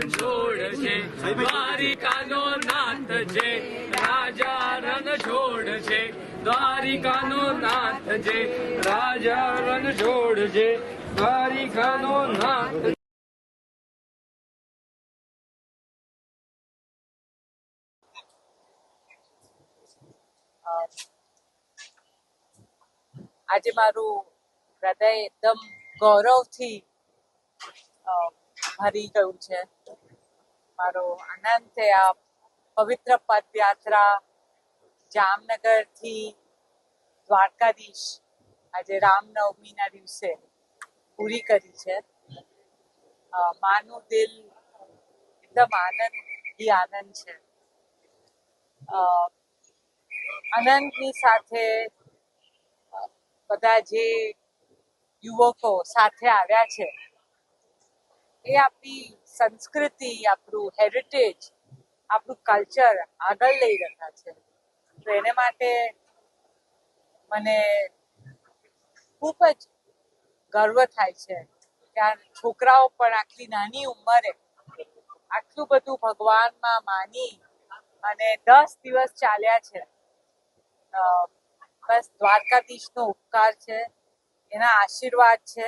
છોડ છે દ્વારિકાનો નાથ છે, રાજા રણ છોડ છે દ્વારિકાનો નાથ છે, રાજા રણ છોડ છે દ્વારિકાનો નાથ. આજે મારું હૃદય એકદમ ગૌરવથી ભરી ગયું છે. મારો આનંદ છે આ પવિત્ર પદયાત્રા જામનગરથી દ્વારકાધીશ આજે રામનવમીના દિવસે પૂરી કરી છે. માનું દિલ એકદમ આનંદ છે. આનંદની સાથે બધા જે યુવકો સાથે આવ્યા છે એ આપણી સંસ્કૃતિ, આપણું હેરિટેજ, આપણું કલ્ચર આગળ લઈ રહ્યા છે. તો એને માટે મને ખૂબ જ ગર્વ થાય છે કે આ છોકરાઓ પણ આટલી નાની ઉંમરે આટલું બધું ભગવાનમાં માની અને 10 દિવસ ચાલ્યા છે. બસ દ્વારકાધીશનો ઉપકાર છે, એના આશીર્વાદ છે